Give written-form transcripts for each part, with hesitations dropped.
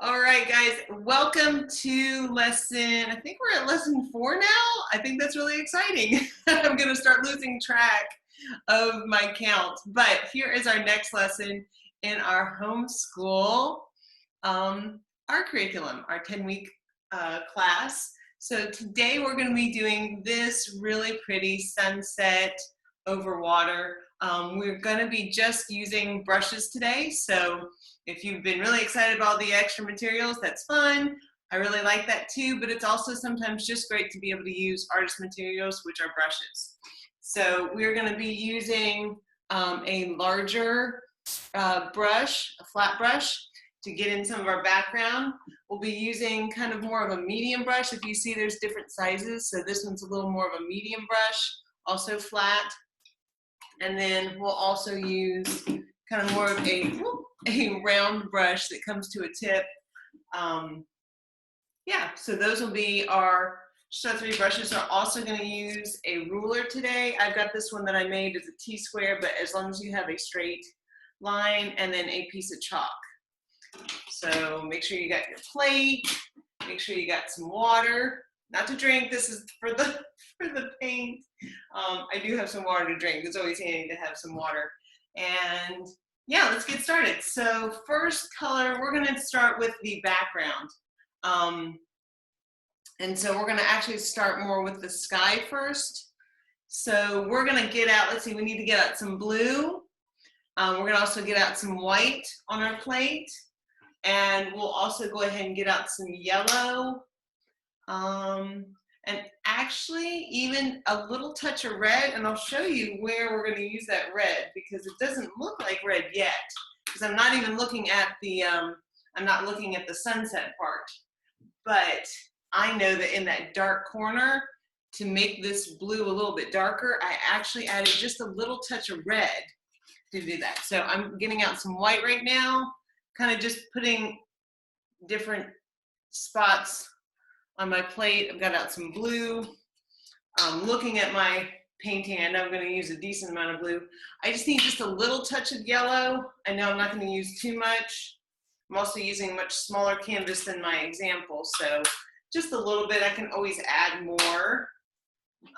All right, guys, welcome to I think we're at lesson 4 now. I think that's really exciting. I'm going to start losing track of my count, but here is our next lesson in our homeschool, our curriculum, our 10-week class. So today we're going to be doing this really pretty sunset over water. We're going to be just using brushes today, so if you've been really excited about all the extra materials, that's fun. I really like that too, but it's also sometimes just great to be able to use artist materials, which are brushes. So we're going to be using a larger brush, a flat brush, to get in some of our background. We'll be using kind of more of a medium brush. If you see, there's different sizes. So this one's a little more of a medium brush, also flat. And then we'll also use kind of more of a round brush that comes to a tip. Yeah, so those will be our 3 brushes. We're also going to use a ruler today. I've got this one that I made as a T-square, but as long as you have a straight line and then a piece of chalk. So make sure you got your plate, make sure you got some water, not to drink, this is for the paint. I do have some water to drink. It's always handy to have some water. And yeah, let's get started. So first color, we're going to start with the background. And so we're going to actually start more with the sky first. So we're going to get out, let's see, we need to get out some blue. We're going to also get out some white on our plate. And we'll also go ahead and get out some yellow. And actually even a little touch of red, and I'll show you where we're going to use that red because it doesn't look like red yet because I'm not even looking at the I'm not looking at the sunset part, but I know that in that dark corner, to make this blue a little bit darker, I actually added just a little touch of red to do that. So I'm getting out some white right now, kind of just putting different spots on my plate. I've got out some blue. Looking at my painting, I know I'm going to use a decent amount of blue. I just need just a little touch of yellow. I know I'm not going to use too much. I'm also using a much smaller canvas than my example, so just a little bit. I can always add more.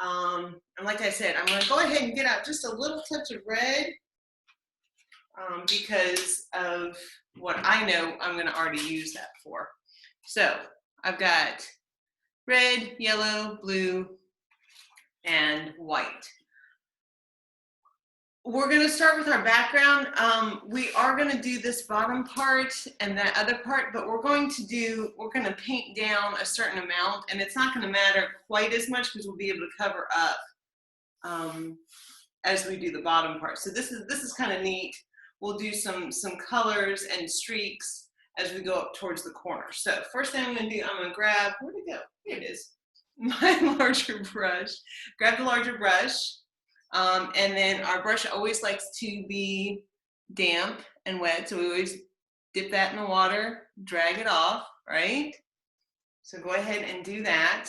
And like I said, I'm going to go ahead and get out just a little touch of red because of what I know I'm going to already use that for. So I've got red, yellow, blue, and white. We're going to start with our background. We are going to do this bottom part and that other part, but we're going to paint down a certain amount, and it's not going to matter quite as much because we'll be able to cover up as we do the bottom part. So this is kind of neat. We'll do some colors and streaks as we go up towards the corner. So first thing I'm going to do, I'm going to grab, where'd it go? Here it is, my larger brush. Grab the larger brush, and then our brush always likes to be damp and wet, so we always dip that in the water, drag it off, right? So go ahead and do that.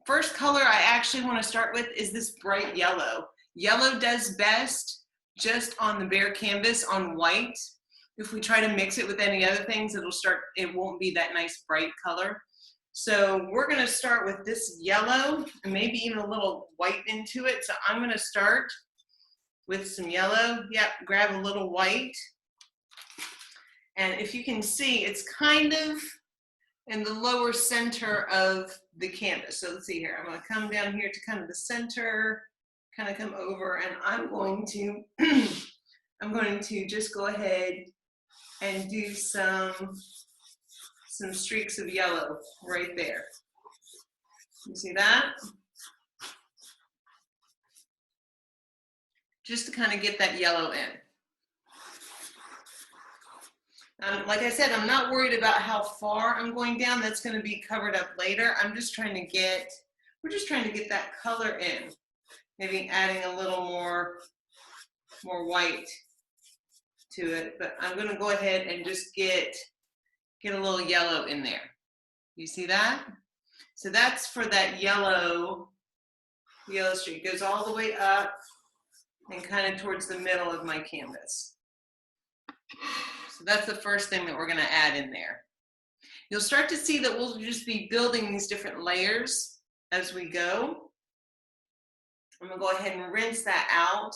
First color I actually want to start with is this bright yellow. Yellow does best just on the bare canvas on white. If we try to mix it with any other things, it won't be that nice bright color. So we're going to start with this yellow and maybe even a little white into it. So I'm going to start with some yellow. Yep, grab a little white. And if you can see, it's kind of in the lower center of the canvas. So let's see here. I'm going to come down here to kind of the center, kind of come over, and I'm going to just go ahead and do some streaks of yellow right there. You see that? Just to kind of get that yellow in. Like I said, I'm not worried about how far I'm going down. That's going to be covered up later. We're just trying to get that color in. Maybe adding a little more white to it, but I'm going to go ahead and just get a little yellow in there. You see that? So that's for that yellow streak. It goes all the way up and kind of towards the middle of my canvas. So that's the first thing that we're going to add in there. You'll start to see that we'll just be building these different layers as we go. I'm gonna go ahead and rinse that out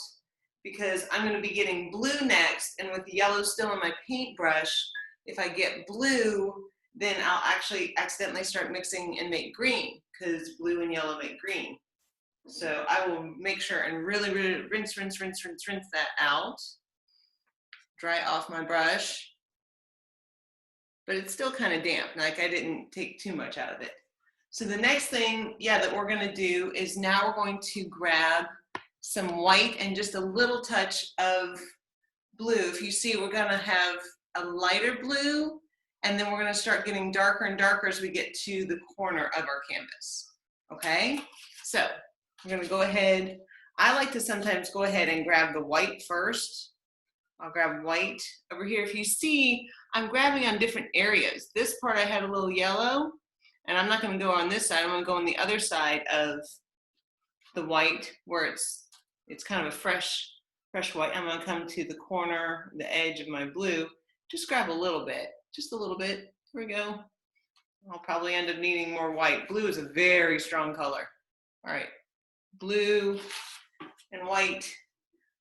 because I'm gonna be getting blue next, and with the yellow still in my paintbrush, if I get blue, then I'll actually accidentally start mixing and make green, because blue and yellow make green. So I will make sure and really rinse that out. Dry off my brush. But it's still kind of damp, like I didn't take too much out of it. So the next thing, that we're gonna do is now we're going to grab some white and just a little touch of blue. If you see, we're gonna have a lighter blue, and then we're gonna start getting darker and darker as we get to the corner of our canvas, okay? So I'm gonna go ahead. I like to sometimes go ahead and grab the white first. I'll grab white over here. If you see, I'm grabbing on different areas. This part I had a little yellow, and I'm not gonna go on this side. I'm gonna go on the other side of the white where it's kind of a fresh white. I'm gonna come to the corner, the edge of my blue. Just grab a little bit, just a little bit. Here we go. I'll probably end up needing more white. Blue is a very strong color. All right, blue and white.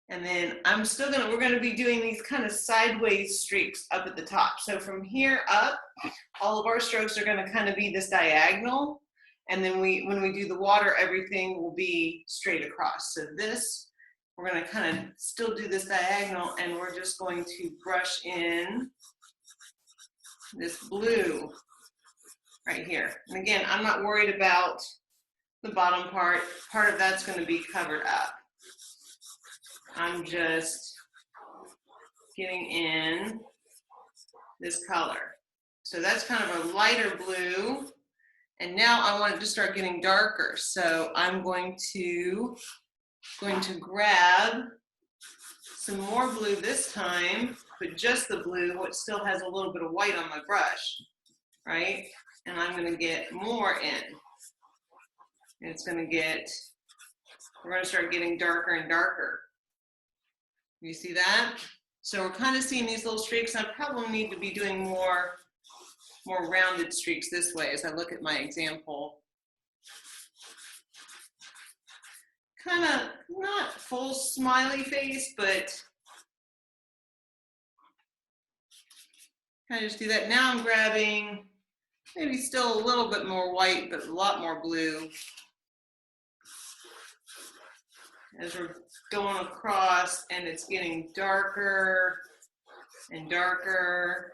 And then we're gonna be doing these kind of sideways streaks up at the top. So from here up, all of our strokes are gonna kind of be this diagonal. And then when we do the water, everything will be straight across. So this, we're gonna kind of still do this diagonal, and we're just going to brush in this blue right here. And again, I'm not worried about the bottom part. Part of that's gonna be covered up. I'm just getting in this color. So that's kind of a lighter blue. And now I want it to start getting darker. So I'm going to grab some more blue this time, but just the blue, which still has a little bit of white on my brush, right? And I'm gonna get more in. And we're gonna start getting darker and darker. You see that? So we're kind of seeing these little streaks. I probably need to be doing more rounded streaks this way as I look at my example. Kind of not full smiley face, but kind of just do that. Now I'm grabbing maybe still a little bit more white, but a lot more blue. As we're going across, and it's getting darker and darker.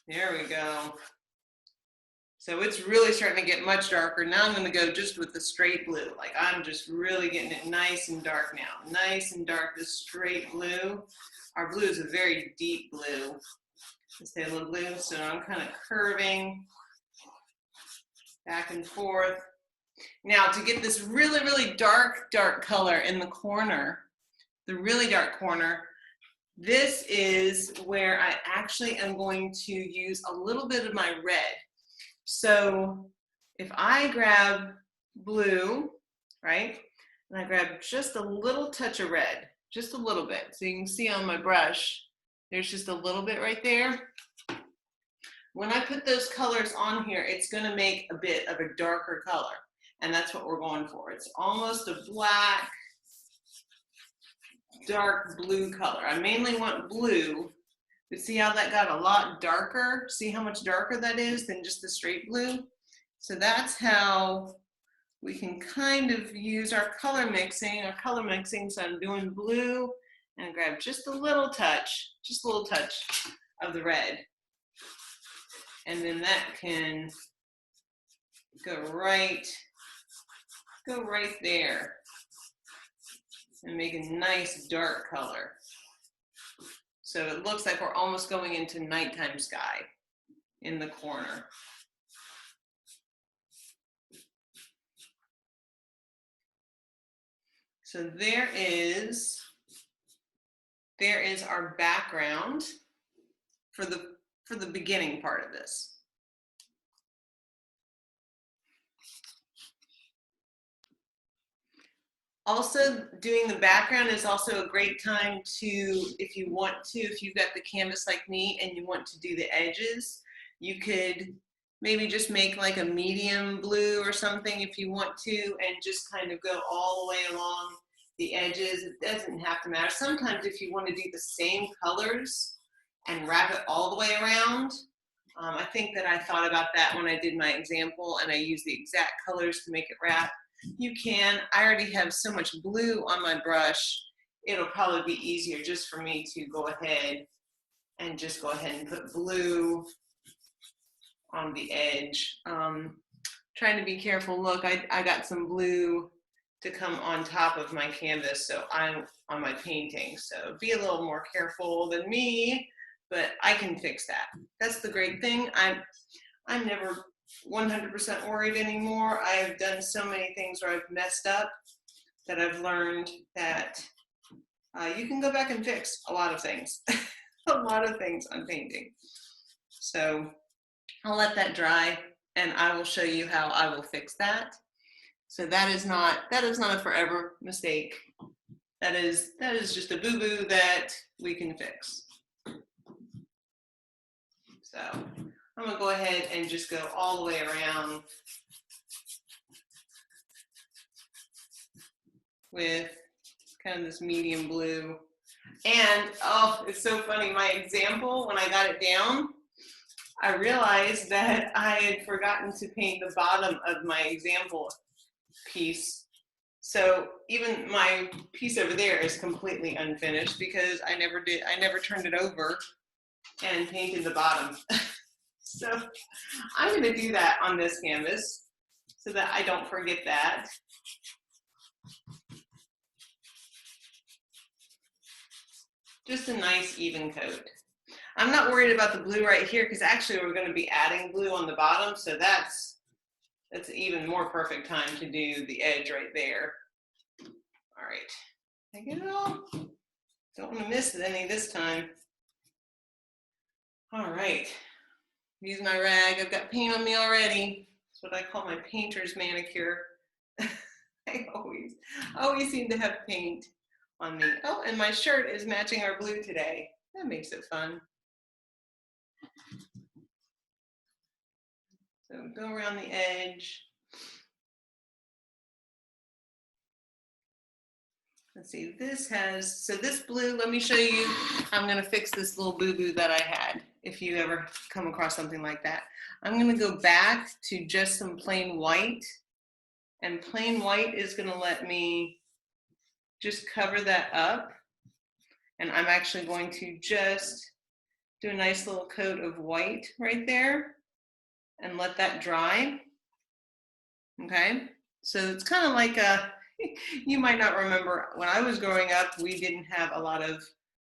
There we go. So it's really starting to get much darker. Now I'm gonna go just with the straight blue. Like I'm just really getting it nice and dark now. Nice and dark, this straight blue. Our blue is a very deep blue. Let's say a little blue, so I'm kind of curving back and forth. Now to get this really dark color in the corner, the really dark corner, this is where I actually am going to use a little bit of my red. So if I grab blue, right, and I grab just a little touch of red, just a little bit. So you can see on my brush, there's just a little bit right there. When I put those colors on here, it's gonna make a bit of a darker color. And that's what we're going for. It's almost a black, dark blue color. I mainly want blue, but see how that got a lot darker? See how much darker that is than just the straight blue? So that's how we can kind of use our color mixing. So I'm doing blue and grab just a little touch of the red. And then that can go right there and make a nice dark color. So it looks like we're almost going into nighttime sky in the corner. So there is our background for the beginning part of this. Also, doing the background is also a great time to, if you want to, if you've got the canvas like me and you want to do the edges, you could maybe just make like a medium blue or something if you want to, and just kind of go all the way along the edges. It doesn't have to matter. Sometimes if you want to do the same colors and wrap it all the way around, I think that I thought about that when I did my example and I used the exact colors to make it wrap. You can. I already have so much blue on my brush, it'll probably be easier just for me to go ahead and put blue on the edge. Trying to be careful. Look, I got some blue to come on top of my canvas, so I'm on my painting. So be a little more careful than me, but I can fix that. That's the great thing. I'm never 100% worried anymore. I've done so many things where I've messed up that I've learned that you can go back and fix a lot of things, a lot of things on painting. So I'll let that dry and I will show you how I will fix that. So that is not a forever mistake. That is just a boo-boo that we can fix. So I'm gonna go ahead and just go all the way around with kind of this medium blue. And oh, it's so funny, my example, when I got it down, I realized that I had forgotten to paint the bottom of my example piece. So even my piece over there is completely unfinished because I never turned it over and painted the bottom. So I'm going to do that on this canvas so that I don't forget that. Just a nice even coat. I'm not worried about the blue right here because actually we're going to be adding blue on the bottom, so that's an even more perfect time to do the edge right there. All right, I get it all. Don't want to miss any this time. All right. Use my rag. I've got paint on me already. That's what I call my painter's manicure. I always seem to have paint on me. Oh, and my shirt is matching our blue today. That makes it fun. So go around the edge. Let's see, so this blue, let me show you. I'm gonna fix this little boo-boo that I had, if you ever come across something like that. I'm gonna go back to just some plain white, and plain white is gonna let me just cover that up. And I'm actually going to just do a nice little coat of white right there and let that dry. Okay, so it's kind of like you might not remember, when I was growing up, we didn't have a lot of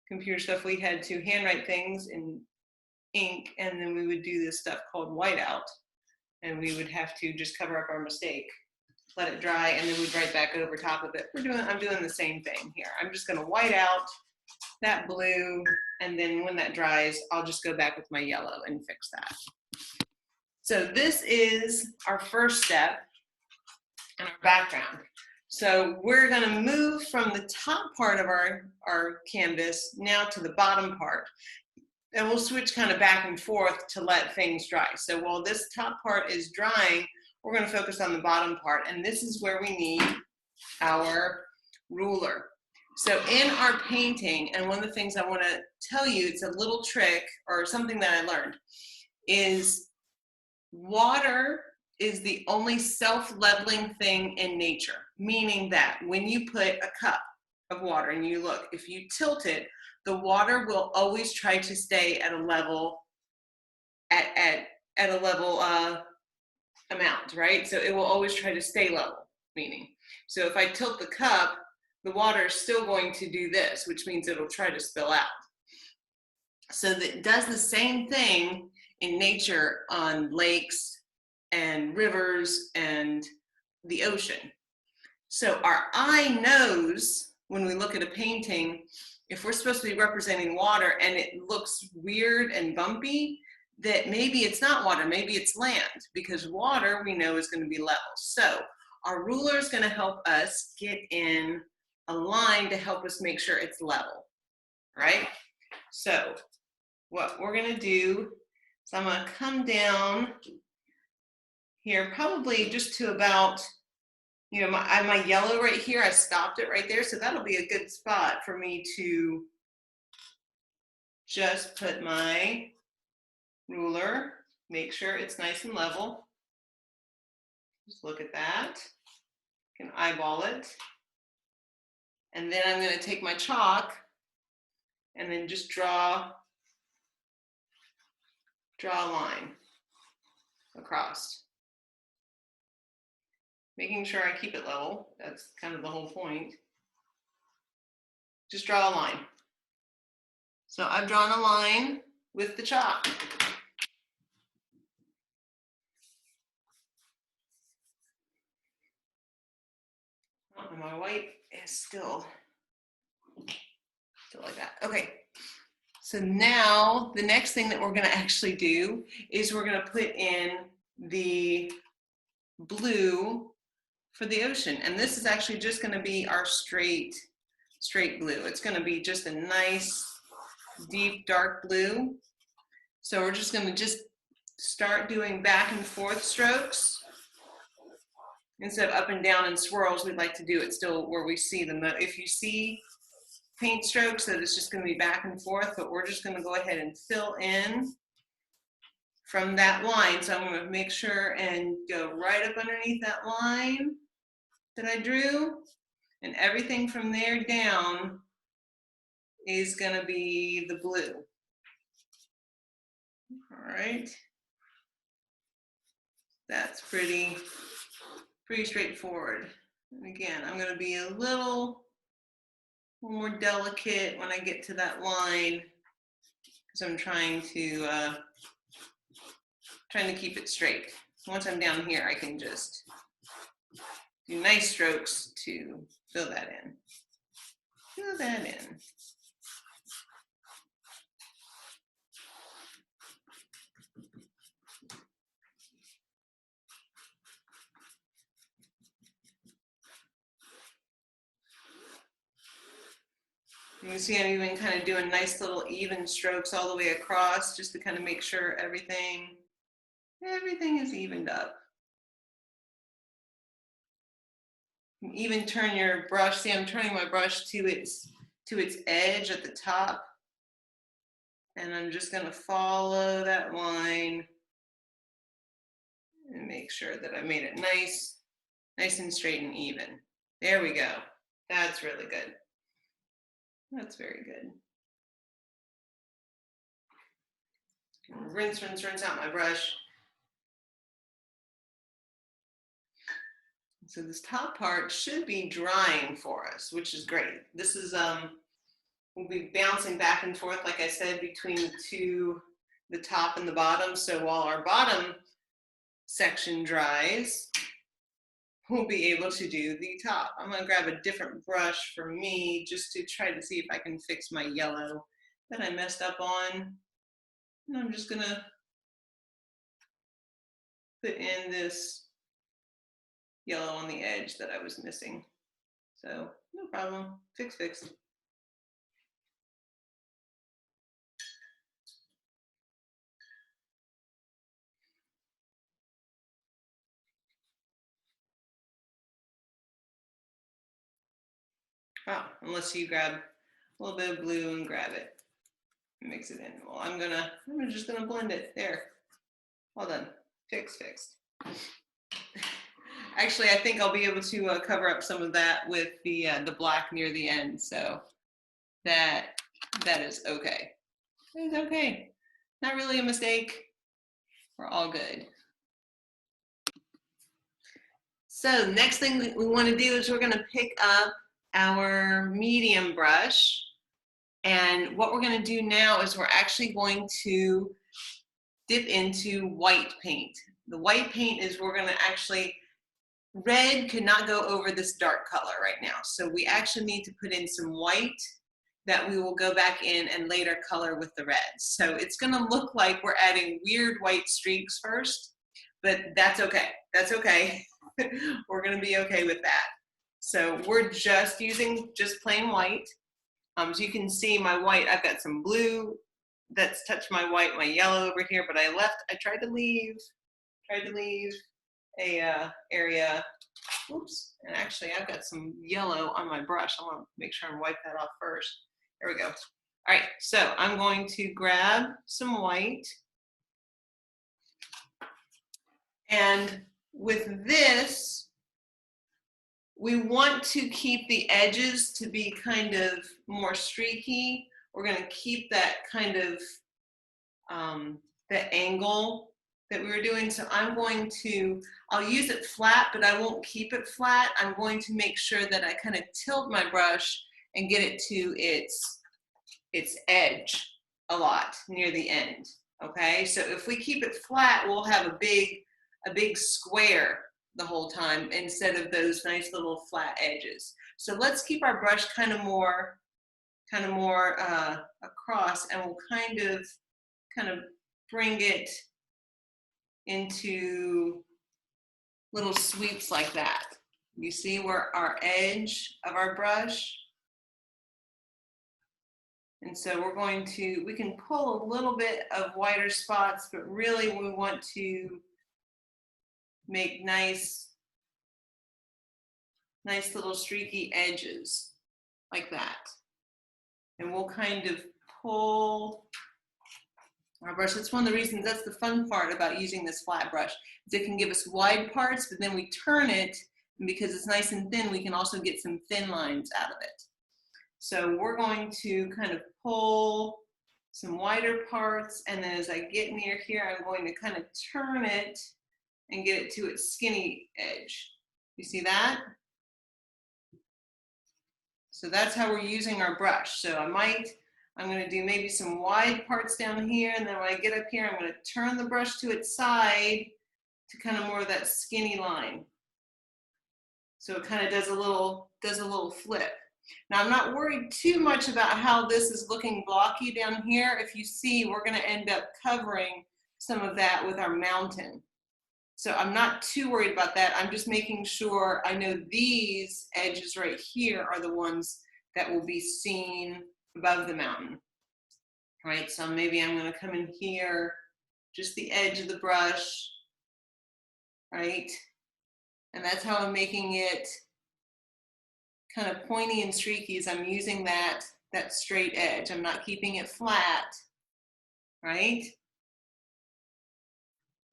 computer stuff. We had to handwrite things in ink, and then we would do this stuff called whiteout, and we would have to just cover up our mistake, let it dry, and then we'd write back over top of it. I'm doing the same thing here. I'm just going to white out that blue, and then when that dries, I'll just go back with my yellow and fix that. So this is our first step in our background. So we're going to move from the top part of our canvas now to the bottom part. And we'll switch kind of back and forth to let things dry. So while this top part is drying, we're going to focus on the bottom part. And this is where we need our ruler. So in our painting, and one of the things I want to tell you, it's a little trick or something that I learned, is water is the only self-leveling thing in nature, meaning that when you put a cup of water and you look, if you tilt it, the water will always try to stay at a level amount, right? So it will always try to stay level, meaning. So if I tilt the cup, the water is still going to do this, which means it'll try to spill out. So that does the same thing in nature on lakes and rivers and the ocean. So our eye knows when we look at a painting, if we're supposed to be representing water and it looks weird and bumpy, that maybe it's not water, maybe it's land, because water we know is going to be level. So Our ruler is going to help us get in a line to help us make sure it's level, right? So what we're going to do is I'm going to come down here probably just to about, you know, my yellow right here, I stopped it right there, so that'll be a good spot for me to just put my ruler, make sure it's nice and level. Just look at that. You can eyeball it. And then I'm going to take my chalk and then just draw a line across. Making sure I keep it level. That's kind of the whole point. Just draw a line. So I've drawn a line with the chalk. Oh, and my white is still like that. Okay. So now the next thing that we're going to actually do is we're going to put in the blue for the ocean. And this is actually just going to be our straight blue. It's going to be just a nice, deep, dark blue. So we're just going to start doing back and forth strokes. Instead of up and down and swirls, we'd like to do it still where we see them. If you see paint strokes, that it's just going to be back and forth, but we're just going to go ahead and fill in from that line. So I'm going to make sure and go right up underneath that line that I drew, and everything from there down is going to be the blue. All right. That's pretty straightforward. And again, I'm going to be a little more delicate when I get to that line because I'm trying to keep it straight. Once I'm down here, I can just do nice strokes to fill that in. Fill that in. You can see I'm even kind of doing nice little even strokes all the way across just to kind of make sure everything is evened up. You can even turn your brush. See, I'm turning my brush to its edge at the top. And I'm just going to follow that line and make sure that I made it nice and straight and even. There we go. That's really good. That's very good. Rinse out my brush. So this top part should be drying for us, which is great. This is, we'll be bouncing back and forth, like I said, between the top and the bottom. So while our bottom section dries, we'll be able to do the top. I'm going to grab a different brush for me just to try to see if I can fix my yellow that I messed up on. And I'm just going to put in this yellow on the edge that I was missing. So no problem, fixed. Oh, unless you grab a little bit of blue and grab it, mix it in. Well, I'm just gonna blend it. There, well done, fixed. Actually, I think I'll be able to cover up some of that with the black near the end. So that is okay. It's okay. Not really a mistake. We're all good. So next thing we want to do is we're going to pick up our medium brush, and what we're going to do now is we're actually going to dip into white paint. The white paint is we're going to actually, red could not go over this dark color right now, so we actually need to put in some white that we will go back in and later color with the red. So it's going to look like we're adding weird white streaks first, but that's okay. That's okay. We're gonna be okay with that. So we're just using just plain white. So you can see my white, I've got some blue that's touched my white, my yellow over here, but I tried to leave a area. Oops, and actually I've got some yellow on my brush. I want to make sure I wipe that off first. There we go. All right, so I'm going to grab some white. And with this, we want to keep the edges to be kind of more streaky. We're going to keep that kind of the angle that we were doing. So I'll use it flat, but I won't keep it flat. I'm going to make sure that I kind of tilt my brush and get it to its edge a lot near the end. Okay, so if we keep it flat, we'll have a big square the whole time instead of those nice little flat edges. So let's keep our brush kind of more across, and we'll kind of bring it into little sweeps like that. You see where our edge of our brush? And so we can pull a little bit of whiter spots, but really we want to make nice little streaky edges like that. And we'll kind of pull our brush. That's one of the reasons, that's the fun part about using this flat brush, is it can give us wide parts, but then we turn it, and because it's nice and thin, we can also get some thin lines out of it. So we're going to kind of pull some wider parts, and then as I get near here, I'm going to kind of turn it and get it to its skinny edge. You see that? So that's how we're using our brush. So I'm going to do maybe some wide parts down here, and then when I get up here, I'm going to turn the brush to its side to kind of more of that skinny line. So it kind of does a little flip. Now I'm not worried too much about how this is looking blocky down here. If you see, we're going to end up covering some of that with our mountain. So I'm not too worried about that. I'm just making sure I know these edges right here are the ones that will be seen above the mountain. Right, so maybe I'm going to come in here, just the edge of the brush, right? And that's how I'm making it kind of pointy and streaky, as I'm using that straight edge. I'm not keeping it flat, right?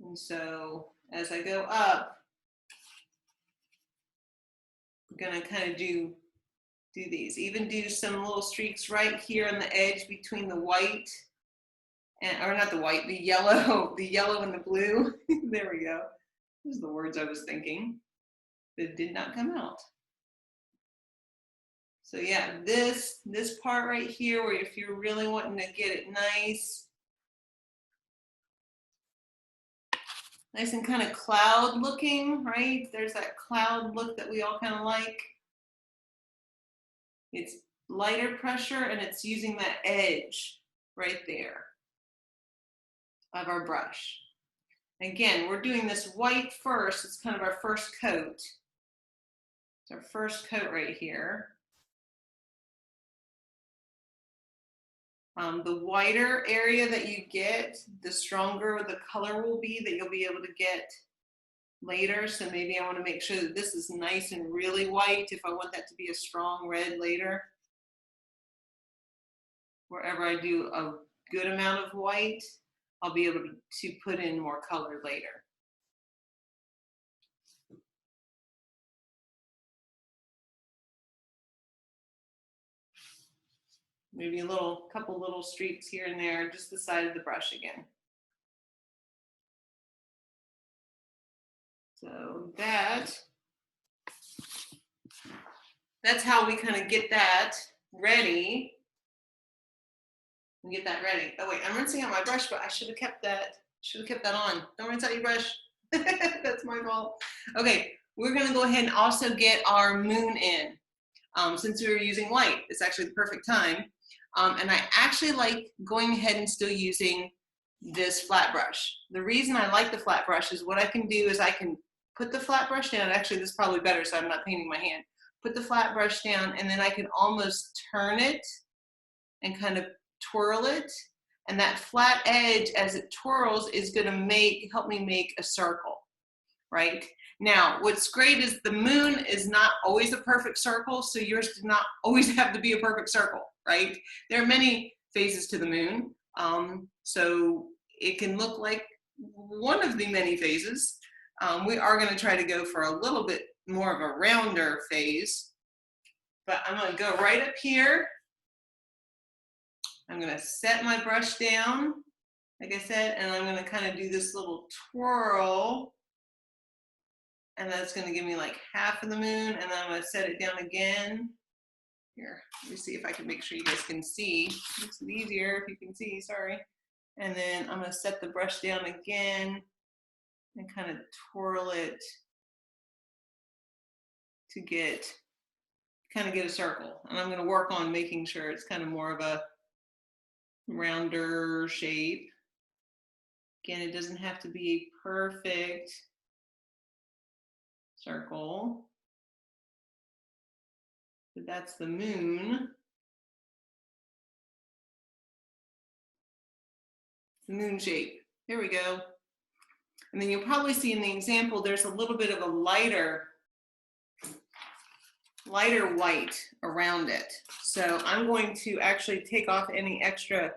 And so as I go up, I'm going to kind of do these, even do some little streaks right here on the edge between the white and, or not the white, the yellow and the blue. There we go. Those are the words I was thinking that did not come out. So yeah, this part right here, where if you're really wanting to get it nice and kind of cloud looking, right? There's that cloud look that we all kind of like. It's lighter pressure, and it's using that edge right there of our brush. Again, we're doing this white first. It's kind of our first coat. It's our first coat right here. The whiter area that you get, the stronger the color will be that you'll be able to get later. So maybe I want to make sure that this is nice and really white if I want that to be a strong red later. Wherever I do a good amount of white, I'll be able to put in more color later. Maybe a couple little streaks here and there, just the side of the brush again. So that's how we kind of get that ready. Get that ready. Oh wait, I'm rinsing out my brush, but I should have kept that on. Don't rinse out your brush. That's my fault. Okay, we're gonna go ahead and also get our moon in. Since we were using white, it's actually the perfect time. And I actually like going ahead and still using this flat brush. The reason I like the flat brush is what I can do is I can put the flat brush down. Actually, this is probably better, so I'm not painting my hand. Put the flat brush down, and then I can almost turn it and kind of twirl it. And that flat edge, as it twirls, is going to help me make a circle, right? Now, what's great is the moon is not always a perfect circle, so yours does not always have to be a perfect circle, right? There are many phases to the moon, so it can look like one of the many phases. We are going to try to go for a little bit more of a rounder phase, but I'm going to go right up here. I'm going to set my brush down, like I said, and I'm going to kind of do this little twirl, and that's going to give me like half of the moon, and then I'm going to set it down again. Here, let me see if I can make sure you guys can see. Makes it easier if you can see, sorry. And then I'm going to set the brush down again and kind of twirl it to kind of get a circle. And I'm going to work on making sure it's kind of more of a rounder shape. Again, it doesn't have to be a perfect circle, but that's the moon. The moon shape. Here we go. And then you'll probably see in the example, there's a little bit of a lighter white around it. So I'm going to actually take off any extra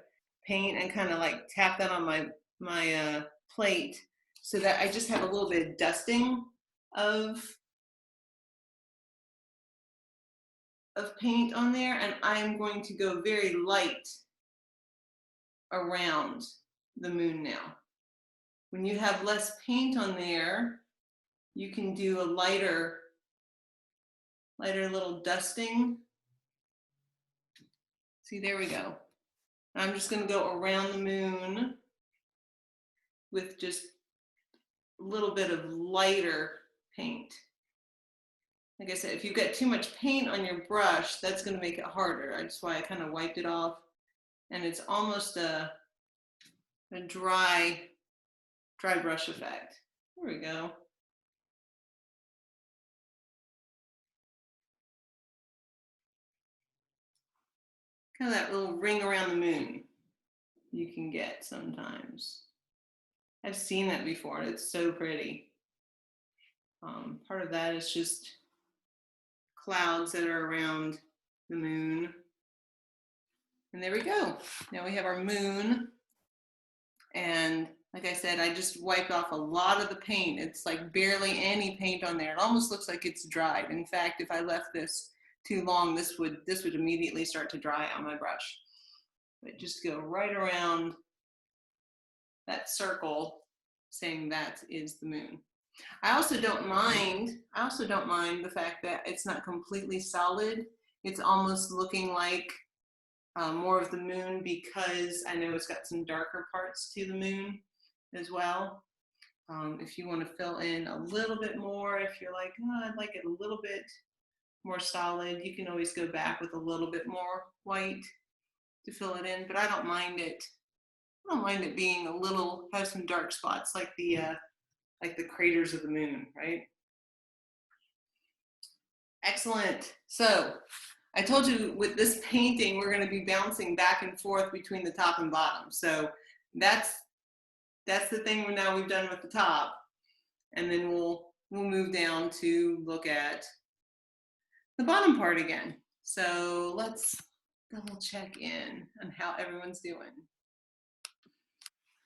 paint and kind of like tap that on my plate so that I just have a little bit of dusting of paint on there, and I'm going to go very light around the moon now. When you have less paint on there, you can do a lighter little dusting. See, there we go. I'm just going to go around the moon with just a little bit of lighter paint. Like I said, if you get too much paint on your brush, that's going to make it harder. That's why I kind of wiped it off. And it's almost a dry brush effect. There we go. Kind of that little ring around the moon you can get sometimes. I've seen that before. It's so pretty. Part of that is just clouds that are around the moon. And there we go. Now we have our moon. And like I said, I just wiped off a lot of the paint. It's like barely any paint on there. It almost looks like it's dried. In fact, if I left this too long, this would immediately start to dry on my brush. But just go right around that circle, saying that is the moon. I also don't mind the fact that it's not completely solid. It's almost looking like more of the moon, because I know it's got some darker parts to the moon as well. If you want to fill in a little bit more, if you're like, oh, I'd like it a little bit more solid, you can always go back with a little bit more white to fill it in, but I don't mind it. I don't mind it being a little, have some dark spots like the craters of the moon, right? Excellent. So I told you with this painting, we're going to be bouncing back and forth between the top and bottom. So that's the thing now we've done with the top. And then we'll move down to look at the bottom part again. So let's double check in on how everyone's doing.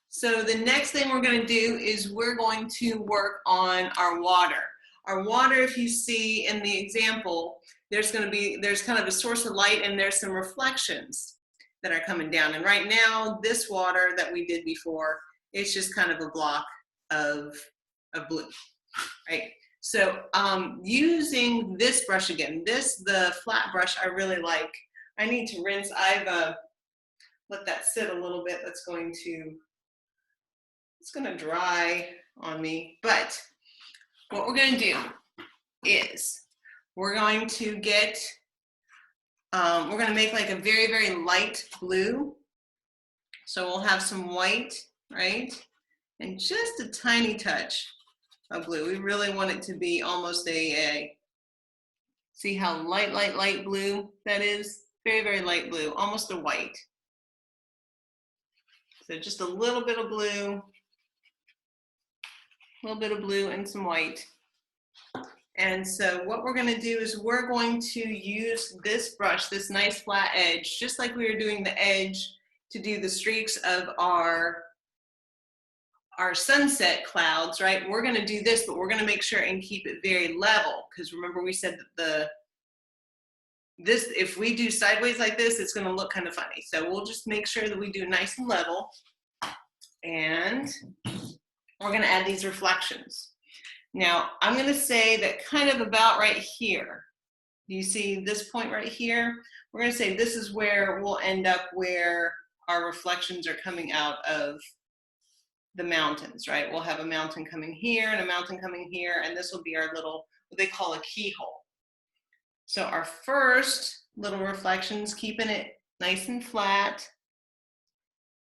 So the next thing we're going to do is we're going to work on our water. Our water, if you see in the example, there's kind of a source of light and there's some reflections that are coming down. And right now, this water that we did before, it's just kind of a block of blue, right? So using this brush again, the flat brush I really like. I need to rinse. I've let that sit a little bit. It's going to dry on me. But what we're going to do is we're going to get, we're going to make like a very, very light blue. So we'll have some white, right? And just a tiny touch of blue. We really want it to be almost a see how light blue that is? Very, very light blue, almost a white. So just a little bit of blue, and some white. And so what we're going to do is we're going to use this brush, this nice flat edge, just like we were doing the edge to do the streaks of our sunset clouds, right? We're going to do this, but we're going to make sure and keep it very level, because remember we said that this, if we do sideways like this, it's going to look kind of funny. So we'll just make sure that we do nice and level, and we're going to add these reflections. Now, I'm going to say that kind of about right here. You see this point right here? We're going to say this is where we'll end up where our reflections are coming out of the mountains, right? We'll have a mountain coming here and a mountain coming here, and this will be our little, what they call a keyhole. So our first little reflections, keeping it nice and flat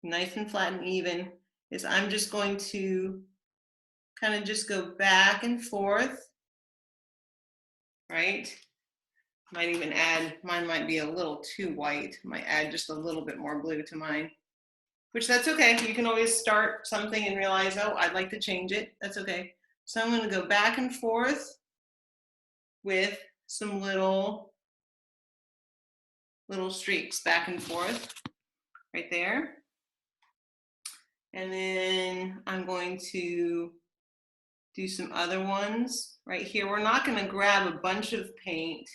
and even, is I'm just going to kind of just go back and forth, right? Might even add, mine might be a little too white. Might add just a little bit more blue to mine, which that's okay. You can always start something and realize, oh, I'd like to change it. That's okay. So I'm going to go back and forth with some little streaks back and forth right there. And then I'm going to do some other ones right here. We're not going to grab a bunch of paint.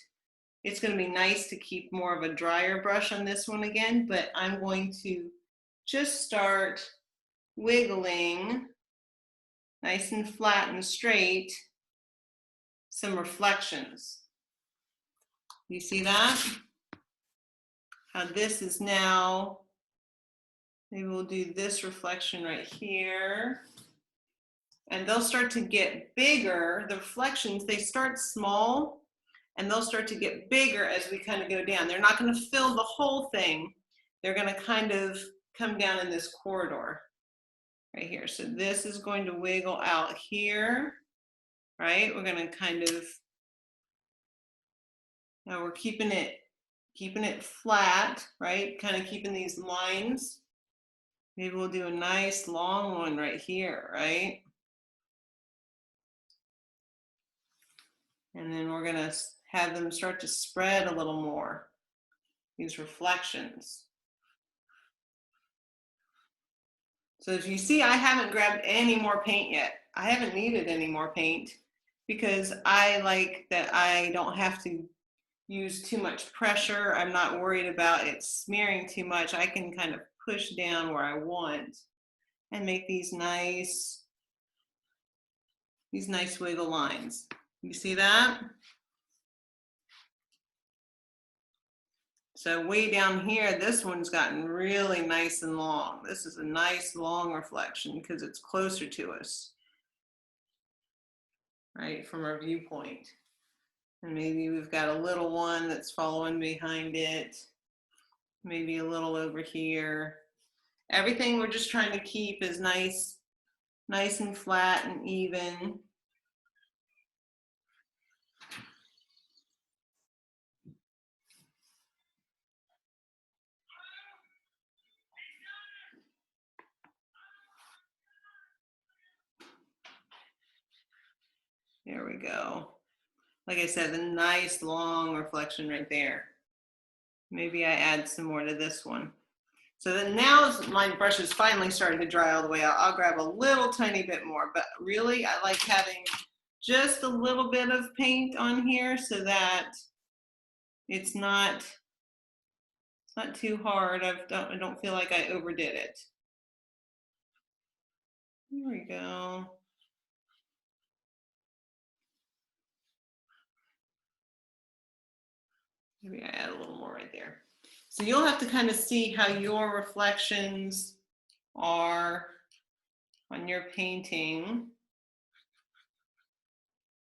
It's going to be nice to keep more of a drier brush on this one again, but I'm going to just start wiggling nice and flat and straight some reflections. You see that? How this is now, maybe we'll do this reflection right here. And they'll start to get bigger. The reflections, they start small and they'll start to get bigger as we kind of go down. They're not going to fill the whole thing. They're going to kind of come down in this corridor right here. So this is going to wiggle out here, right? We're going to kind of, now we're keeping it flat, right? Kind of keeping these lines. Maybe we'll do a nice long one right here, right? And then we're going to have them start to spread a little more, these reflections. So as you see, I haven't grabbed any more paint yet. I haven't needed any more paint because I like that I don't have to use too much pressure. I'm not worried about it smearing too much. I can kind of push down where I want and make these nice wiggle lines. You see that? So way down here, this one's gotten really nice and long. This is a nice long reflection because it's closer to us, right, from our viewpoint. And maybe we've got a little one that's following behind it, maybe a little over here. Everything we're just trying to keep is nice and flat and even. There we go. Like I said, a nice long reflection right there. Maybe I add some more to this one. So then now my brush is finally starting to dry all the way out. I'll grab a little tiny bit more, but really I like having just a little bit of paint on here so that it's not too hard. I don't feel like I overdid it. There we go. Maybe I add a little more right there. So you'll have to kind of see how your reflections are on your painting.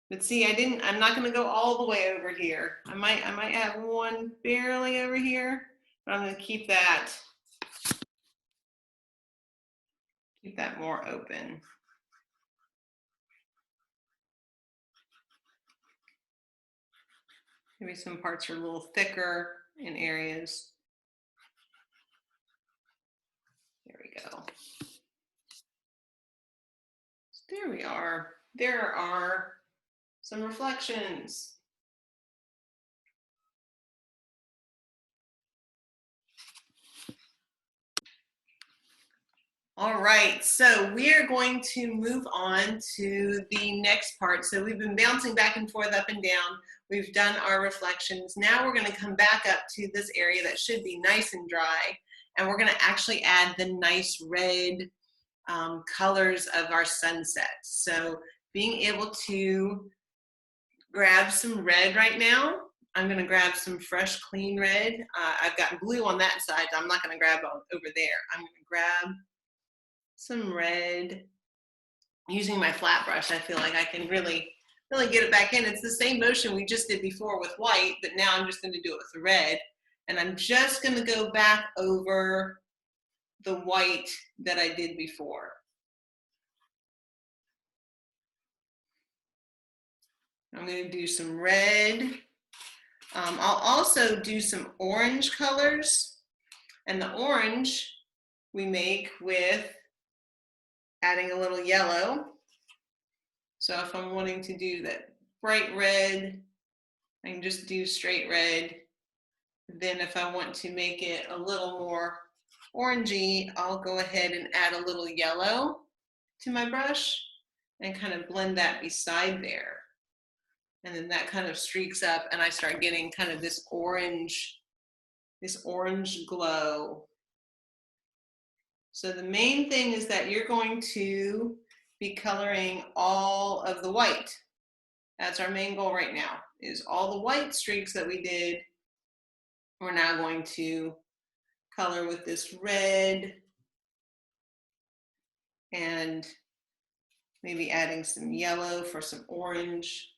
But see, I'm not going to go all the way over here. I might have one barely over here, but I'm going to keep that more open. Maybe some parts are a little thicker in areas. There we go. There we are. There are some reflections. All right, so we are going to move on to the next part. So we've been bouncing back and forth, up and down. We've done our reflections. Now we're going to come back up to this area that should be nice and dry, and we're going to actually add the nice red colors of our sunset. So being able to grab some red right now. I'm going to grab some fresh, clean red. I've got blue on that side. So I'm not going to grab over there. I'm going to grab some red. Using my flat brush, I feel like I can really get it back in. It's the same motion we just did before with white, but now I'm just going to do it with red. And I'm just going to go back over the white that I did before. I'm going to do some red. I'll also do some orange colors, and the orange we make with adding a little yellow. So if I'm wanting to do that bright red, I can just do straight red. Then if I want to make it a little more orangey, I'll go ahead and add a little yellow to my brush and kind of blend that beside there. And then that kind of streaks up and I start getting kind of this orange glow. So the main thing is that you're going to be coloring all of the white. That's our main goal right now, is all the white streaks that we did, we're now going to color with this red and maybe adding some yellow for some orange,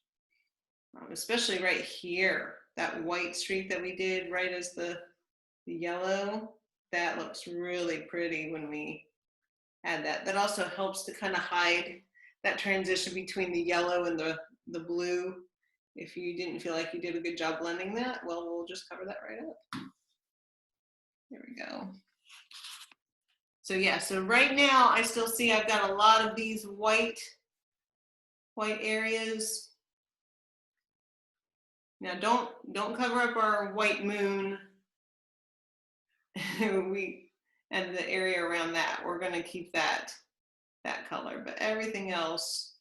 especially right here, that white streak that we did right as the yellow, that looks really pretty when we add that. That also helps to kind of hide that transition between the yellow and the blue. If you didn't feel like you did a good job blending that, well, we'll just cover that right up. There we go. So yeah, so right now I still see I've got a lot of these white areas. Now don't cover up our white moon and the area around that. We're going to keep that color, but everything else,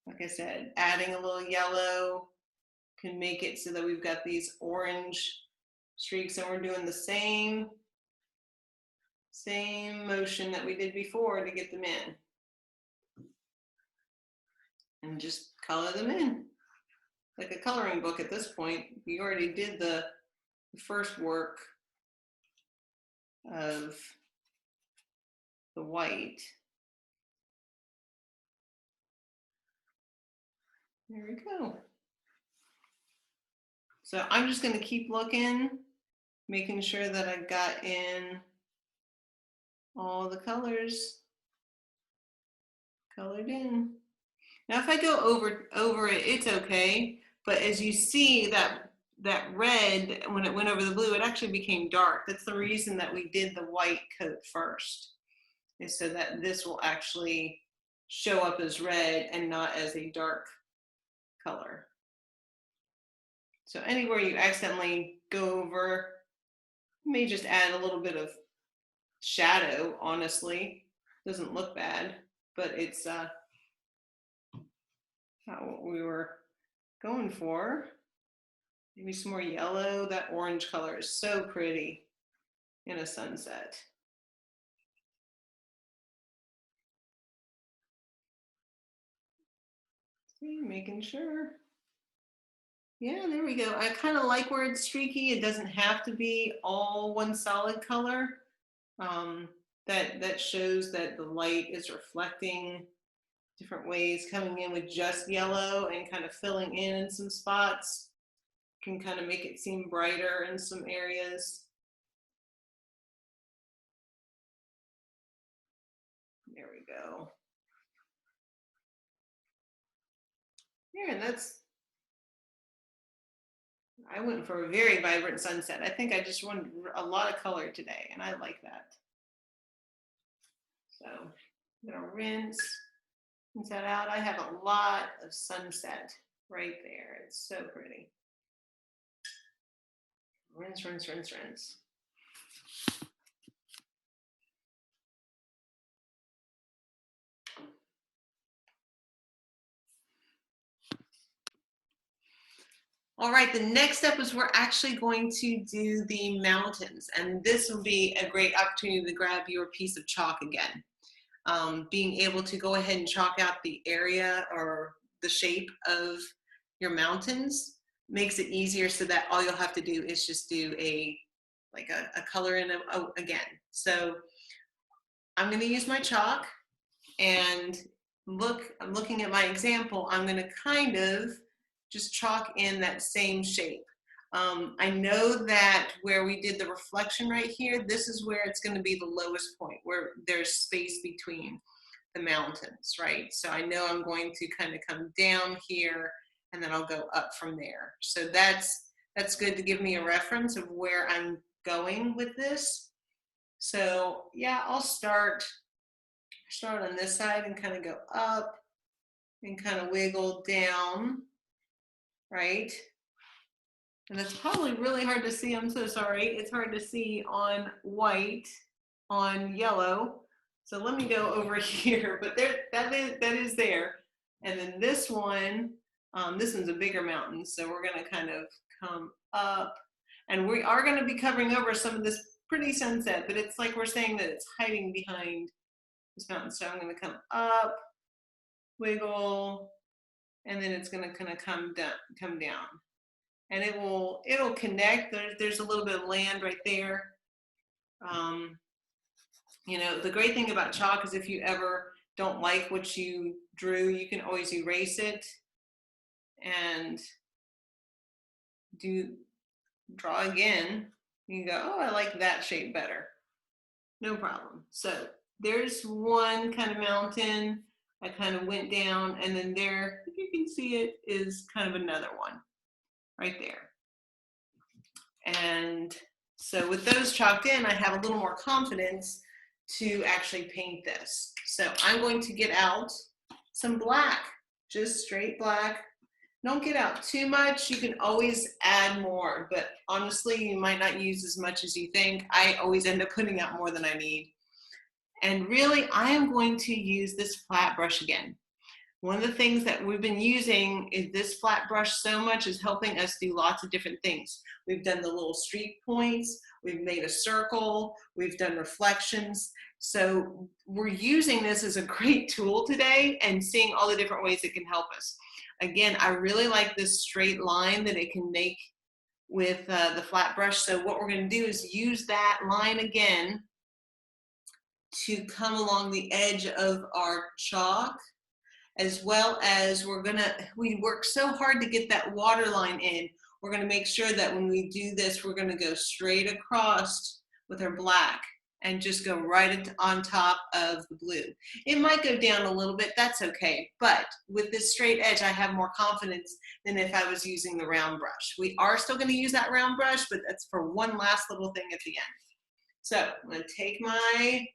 like I said, adding a little yellow can make it so that we've got these orange streaks, and we're doing the same motion that we did before to get them in. And just color them in. Like a coloring book at this point. We already did the first work of the white. There we go. So I'm just going to keep looking, making sure that I got in all the colors colored in. Now if I go over it, it's okay. But as you see, that red, when it went over the blue, it actually became dark. That's the reason that we did the white coat first, is so that this will actually show up as red and not as a dark color. So anywhere you accidentally go over, you may just add a little bit of shadow, honestly. Doesn't look bad, but it's not what we were going for. Maybe some more yellow. That orange color is so pretty in a sunset. See, making sure. Yeah, there we go. I kind of like where it's streaky. It doesn't have to be all one solid color. That shows that the light is reflecting different ways, coming in with just yellow and kind of filling in some spots can kind of make it seem brighter in some areas. There we go. There, and that's, I went for a very vibrant sunset. I think I just wanted a lot of color today, and I like that. So I'm gonna rinse that out. I have a lot of sunset right there. It's so pretty. Rinse, rinse, rinse, rinse. All right, the next step is we're actually going to do the mountains, and this will be a great opportunity to grab your piece of chalk again. Being able to go ahead and chalk out the area or the shape of your mountains makes it easier, so that all you'll have to do is just do a color in again. So I'm going to use my chalk, and I'm looking at my example. I'm going to kind of just chalk in that same shape. I know that where we did the reflection right here, this is where it's going to be the lowest point, where there's space between the mountains, right? So I know I'm going to kind of come down here, and then I'll go up from there. So that's good to give me a reference of where I'm going with this. So yeah, I'll start on this side and kind of go up and kind of wiggle down, right? And it's probably really hard to see. I'm so sorry. It's hard to see on white, on yellow. So let me go over here, but there, that is there. And then this one, this one's a bigger mountain. So we're gonna kind of come up, and we are gonna be covering over some of this pretty sunset, but it's like we're saying that it's hiding behind this mountain. So I'm gonna come up, wiggle, and then it's gonna kind of come down. And it'll connect. There's a little bit of land right there. You know, the great thing about chalk is if you ever don't like what you drew, you can always erase it and draw again. You can go, oh, I like that shape better. No problem. So there's one kind of mountain. I kind of went down, and then there, if you can see it, is kind of another one right there. And so with those chalked in, I have a little more confidence to actually paint this. So I'm going to get out some black, just straight black. Don't get out too much. You can always add more, but honestly, you might not use as much as you think. I always end up putting out more than I need. And really, I am going to use this flat brush again. One of the things that we've been using is this flat brush so much is helping us do lots of different things. We've done the little streak points, we've made a circle, we've done reflections. So we're using this as a great tool today and seeing all the different ways it can help us. Again, I really like this straight line that it can make with the flat brush. So what we're going to do is use that line again to come along the edge of our chalk, as well as we work so hard to get that water line in. We're going to make sure that when we do this, we're going to go straight across with our black and just go right on top of the blue. It might go down a little bit, that's okay. But with this straight edge, I have more confidence than if I was using the round brush. We are still going to use that round brush, but that's for one last little thing at the end. So I'm going to take my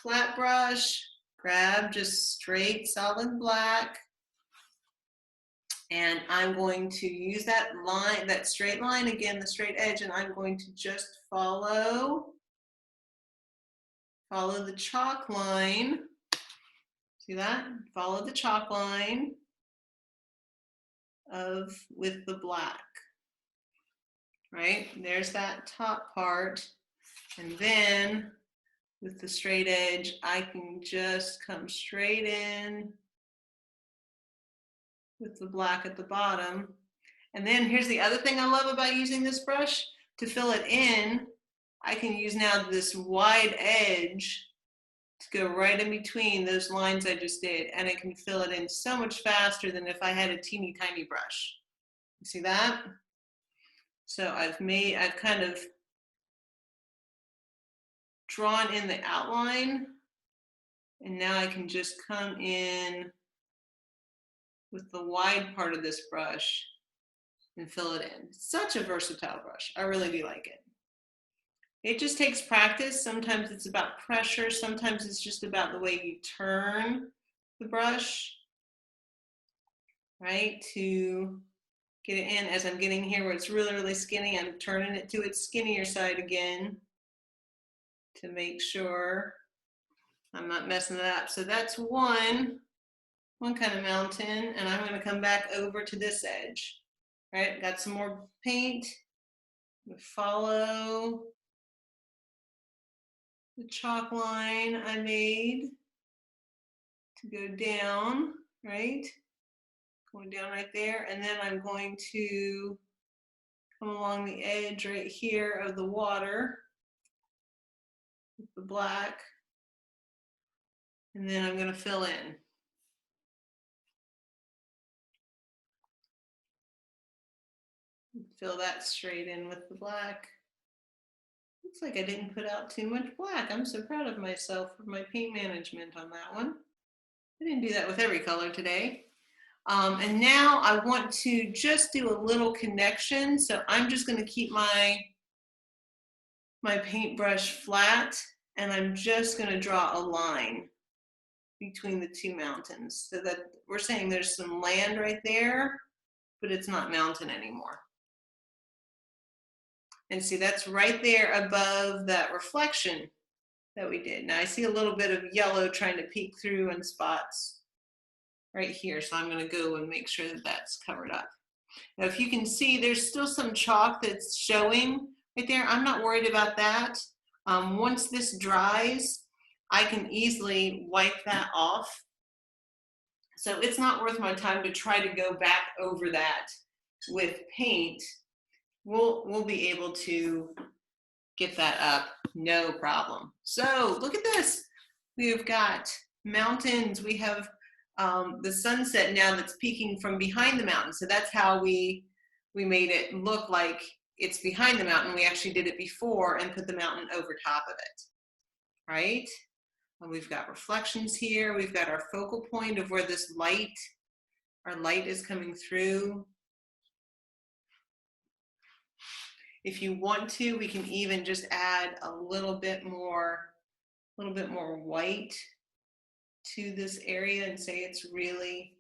flat brush, grab just straight solid black, and I'm going to use that line, that straight line again, the straight edge, and I'm going to just follow the chalk line. See that? Follow the chalk line with the black. Right? There's that top part, and then with the straight edge, I can just come straight in with the black at the bottom. And then here's the other thing I love about using this brush. To fill it in, I can use now this wide edge to go right in between those lines I just did, and I can fill it in so much faster than if I had a teeny tiny brush. You see that? So I've kind of drawn in the outline, and now I can just come in with the wide part of this brush and fill it in. Such a versatile brush. I really do like it. It just takes practice. Sometimes it's about pressure. Sometimes it's just about the way you turn the brush, right, to get it in. As I'm getting here where it's really, really skinny, I'm turning it to its skinnier side again to make sure I'm not messing it up. So that's one kind of mountain, and I'm going to come back over to this edge. All right, got some more paint. Follow the chalk line I made to go down, right? Going down right there, and then I'm going to come along the edge right here of the water with the black, and then I'm going to fill in. Fill that straight in with the black. Looks like I didn't put out too much black. I'm so proud of myself for my paint management on that one. I didn't do that with every color today. And now I want to just do a little connection. So I'm just going to keep my paintbrush flat, and I'm just going to draw a line between the two mountains so that we're saying there's some land right there, but it's not mountain anymore. And see, that's right there above that reflection that we did. Now I see a little bit of yellow trying to peek through in spots right here. So I'm going to go and make sure that that's covered up. Now, if you can see, there's still some chalk that's showing right there. I'm not worried about that. Once this dries, I can easily wipe that off. So it's not worth my time to try to go back over that with paint. We'll be able to get that up, no problem. So look at this. We've got mountains. We have the sunset now that's peeking from behind the mountain. So that's how we made it look like it's behind the mountain. We actually did it before and put the mountain over top of it, right? And we've got reflections here. We've got our focal point of where this light, our light is coming through. If you want to, we can even just add a little bit more white to this area and say it's really,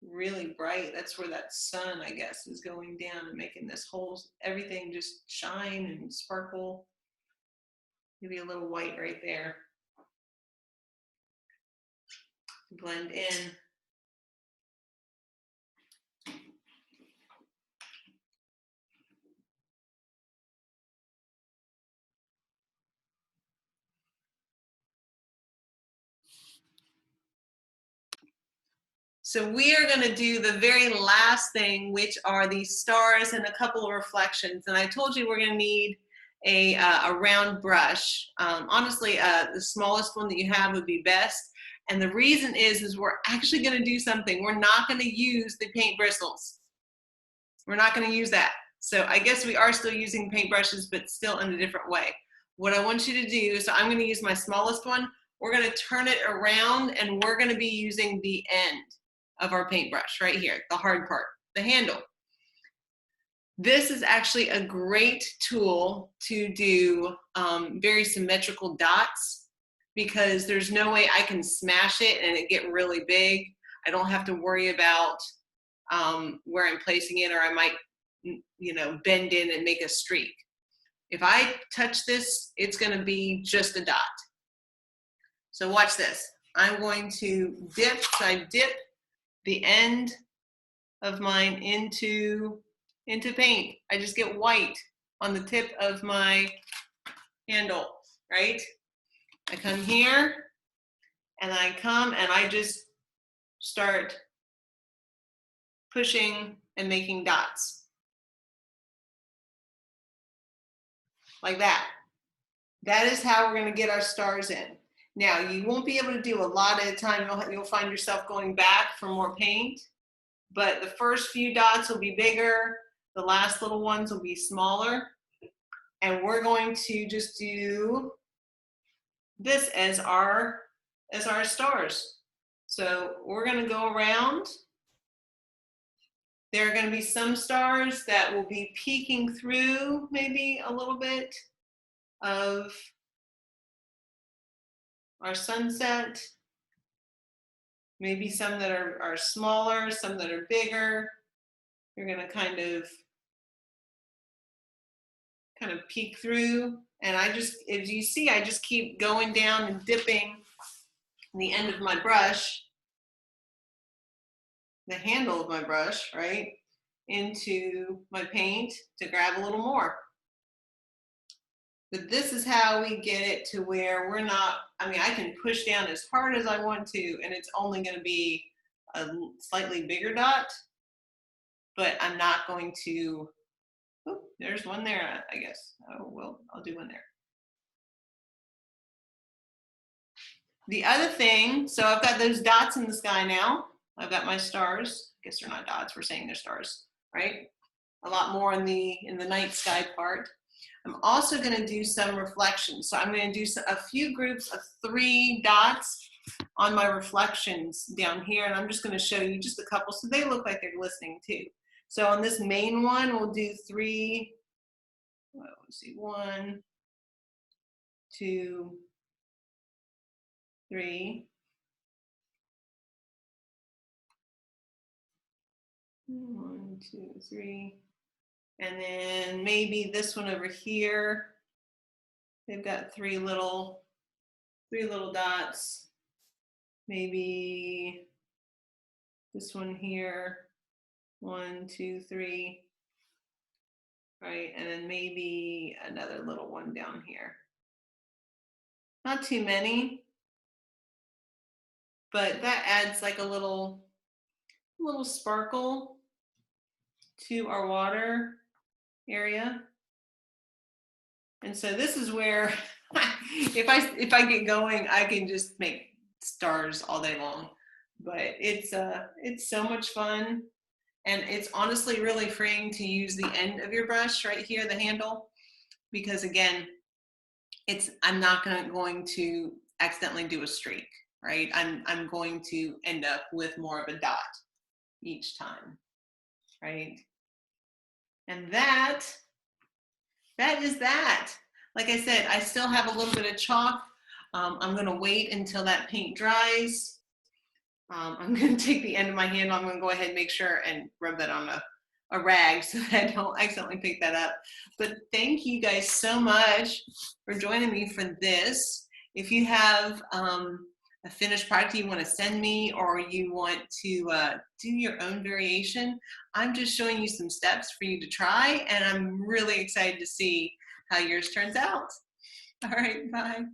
really bright. That's where that sun, I guess, is going down and making this whole, everything just shine and sparkle. Maybe a little white right there. Blend in. So we are going to do the very last thing, which are these stars and a couple of reflections. And I told you we're going to need a round brush. Honestly, the smallest one that you have would be best. And the reason is we're actually going to do something. We're not going to use the paint bristles. We're not going to use that. So I guess we are still using paint brushes, but still in a different way. What I want you to do, so I'm going to use my smallest one. We're going to turn it around, and we're going to be using the end of our paintbrush right here, the hard part, the handle. This is actually a great tool to do very symmetrical dots, because there's no way I can smash it and it get really big. I don't have to worry about where I'm placing it, or I might, bend in and make a streak. If I touch this, it's going to be just a dot. So watch this. I'm going to dip. So I dip the end of mine into paint. I just get white on the tip of my handle, right? I come here and I just start pushing and making dots. Like that. That is how we're going to get our stars in. Now, you won't be able to do a lot at a time. You'll find yourself going back for more paint, but the first few dots will be bigger. The last little ones will be smaller. And we're going to just do this as our stars. So we're going to go around There are going to be some stars that will be peeking through maybe a little bit of our sunset. Maybe some that are smaller, some that are bigger. You're going to kind of peek through. And I just, as you see, I just keep going down and dipping the end of my brush, the handle of my brush, right, into my paint to grab a little more. But this is how we get it to where we're not, I mean, I can push down as hard as I want to, and it's only going to be a slightly bigger dot, but I'm not going to, oh, there's one there, I guess. Oh, well, I'll do one there. The other thing, so I've got those dots in the sky now. I've got my stars. I guess they're not dots, we're saying they're stars, right? A lot more in the night sky part. I'm also going to do some reflections. So I'm going to do a few groups of 3 dots on my reflections down here, and I'm just going to show you just a couple so they look like they're glistening too. So on this main one, we'll do 3, let's see, 1, 2, 3. 1, 2, 3. And then maybe this one over here, they've got 3 little dots. Maybe this one here, 1, 2, 3, right? And then maybe another little one down here. Not too many, but that adds like a little sparkle to our water area. And so this is where if I get going, I can just make stars all day long. But it's so much fun, and it's honestly really freeing to use the end of your brush right here, the handle, because again, I'm not going to accidentally do a streak, right? I'm going to end up with more of a dot each time, right? And that is that. Like I said, I still have a little bit of chalk. I'm going to wait until that paint dries. I'm going to take the end of my handle. I'm going to go ahead and make sure and rub that on a rag so that I don't accidentally pick that up. But thank you guys so much for joining me for this. If you have a finished product you want to send me, or you want to do your own variation, I'm just showing you some steps for you to try, and I'm really excited to see how yours turns out. All right, bye.